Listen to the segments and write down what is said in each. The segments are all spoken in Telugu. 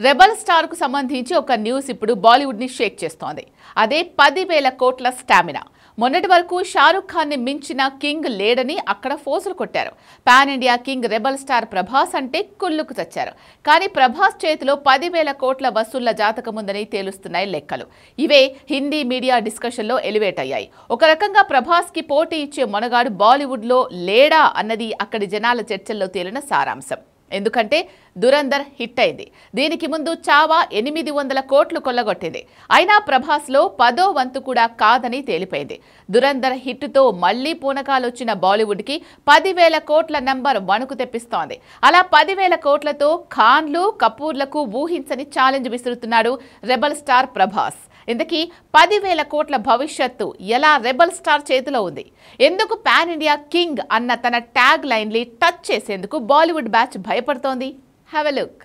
రెబల్ స్టార్ కు సంబంధించి ఒక న్యూస్ ఇప్పుడు బాలీవుడ్ ని షేక్ చేస్తోంది. అదే 10,000 కోట్ల స్టామినా. మొన్నటి వరకు షారుఖ్ ఖాన్ ని మించిన కింగ్ లేడని అక్కడ ఫోజులు కొట్టారు. Pan India king rebel star Prabhas అంటే కుళ్ళుకు చచ్చారు. కానీ ప్రభాస్ చేతిలో 10,000 కోట్ల వసూళ్ల జాతకముందని తేలుస్తున్నాయి లెక్కలు. ఇవే హిందీ మీడియా డిస్కషన్లో ఎలివేట్ అయ్యాయి. ఒక రకంగా ప్రభాస్ కి పోటీ ఇచ్చే మొనగాడు బాలీవుడ్ లో లేడా అన్నది అక్కడి జనాల చర్చల్లో తేలిన సారాంశం. ఎందుకంటే దురందర్ హిట్ అయింది. దీనికి ముందు చావా 800 కోట్లు కొల్లగొట్టింది. అయినా ప్రభాస్లో 10వ వంతు కూడా కాదని తేలిపోయింది. దురందర్ హిట్తో మళ్లీ పూనకాలొచ్చిన బాలీవుడ్కి 10,000 కోట్ల నంబర్ వణుకు తెప్పిస్తోంది. అలా 10,000 కోట్లతో ఖాన్లు కపూర్లకు ఊహించని ఛాలెంజ్ విసురుతున్నాడు రెబల్ స్టార్ ప్రభాస్. ఇంతకీ 10,000 కోట్ల భవిష్యత్తు ఎలా రెబల్ స్టార్ చేతిలో ఉంది? ఎందుకు పాన్ ఇండియా కింగ్ అన్న తన ట్యాగ్ లైన్లు టచ్ చేసేందుకు బాలీవుడ్ బ్యాచ్ భయపడుతోంది? Have a look.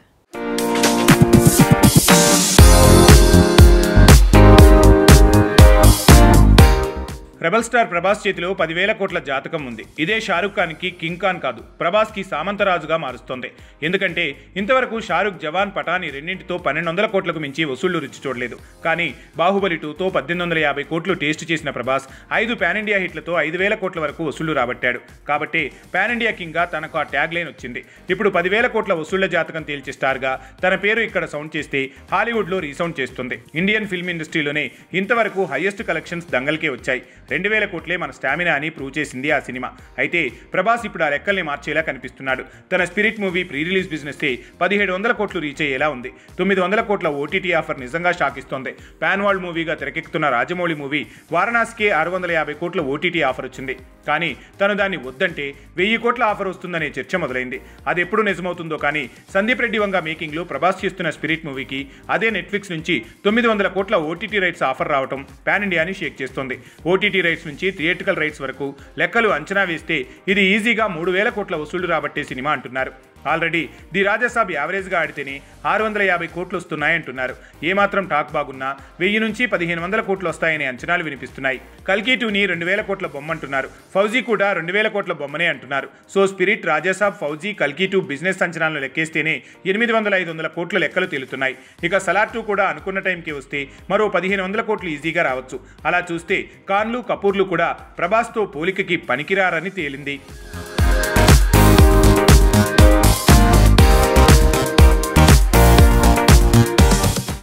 Rebel star Prabhas చేతిలో 10,000 కోట్ల జాతకం ఉంది. ఇదే షారుఖ్ ఖాన్కి కింగ్ ఖాన్ కాదు, ప్రభాస్కి సామంతరాజుగా మారుస్తోంది. ఎందుకంటే ఇంతవరకు షారుఖ్ జవాన్ పఠాని రెండింటితో 1,200 కోట్లకు మించి వసూళ్లు రుచి చూడలేదు. కానీ బాహుబలి 2తో 1,850 కోట్లు టేస్ట్ చేసిన ప్రభాస్ 5 పాన్ ఇండియా హిట్లతో 5,000 కోట్ల వరకు వసూళ్లు రాబట్టాడు. కాబట్టి పాన్ ఇండియా కింగ్గా తనకు ఆ ట్యాగ్ లైన్ వచ్చింది. ఇప్పుడు 10,000 కోట్ల వసూళ్ల జాతకం తేల్చే స్టార్గా తన పేరు ఇక్కడ సౌండ్ చేస్తే హాలీవుడ్లో రీసౌండ్ చేస్తుంది. ఇండియన్ ఫిల్మ్ ఇండస్ట్రీలోనే ఇంతవరకు హైయెస్ట్ కలెక్షన్స్ దంగల్కే వచ్చాయి. 2,000 కోట్లే మన స్టామినా అని ప్రూవ్ చేసింది ఆ సినిమా. అయితే ప్రభాస్ ఇప్పుడు ఆ లెక్కల్ని మార్చేలా కనిపిస్తున్నాడు. తన spirit movie pre release business 1,700 కోట్లు రీచ్ అయ్యేలా ఉంది. 900 కోట్ల ఓటీటీ ఆఫర్ నిజంగా షాక్ ఇస్తోంది. పాన్ వరల్డ్ మూవీగా తెరకెక్కుతున్న రాజమౌళి మూవీ వారణాసికే 650 కోట్ల ఓటీటీ ఆఫర్ వచ్చింది. కానీ తను దాన్ని వద్దంటే 1,000 కోట్ల ఆఫర్ వస్తుందనే చర్చ మొదలైంది. అది ఎప్పుడు నిజమవుతుందో కానీ సందీప్ రెడ్డి వంగ మేకింగ్లో ప్రభాస్ చేస్తున్న స్పిరిట్ మూవీకి అదే నెట్ఫ్లిక్స్ నుంచి 900 కోట్ల ఓటీటీ రైట్స్ ఆఫర్ రావడం పాన్ ఇండియాని షేక్ చేస్తోంది. ఓటీటీ రైట్స్ నుంచి థియేట్రికల్ రైట్స్ వరకు లెక్కలు అంచనా వేస్తే ఇది ఈజీగా 3,000 కోట్ల వసూళ్లు రాబట్టే సినిమా అంటున్నారు. ఆల్రెడీ ది రాజాసాబ్ యావరేజ్గా ఆడితేనే 650 కోట్లు వస్తున్నాయంటున్నారు. ఏమాత్రం టాక్ బాగున్నా 1000 నుంచి 1,500 కోట్లు వస్తాయనే అంచనాలు వినిపిస్తున్నాయి. కల్కి 2ని 2,000 కోట్ల బొమ్మ అంటున్నారు. ఫౌజీ కూడా 2,000 కోట్ల బొమ్మనే అంటున్నారు. సో స్పిరిట్, రాజాసాబ్, ఫౌజీ, కల్కి 2 బిజినెస్ అంచనాలను లెక్కేస్తేనే 800-500 కోట్ల లెక్కలు తేలుతున్నాయి. ఇక సలార్ 2 కూడా అనుకున్న టైంకి వస్తే మరో 1,500 కోట్లు ఈజీగా రావచ్చు. అలా చూస్తే ఖాన్లు కపూర్లు కూడా ప్రభాస్తో పోలికకి పనికిరారని తేలింది.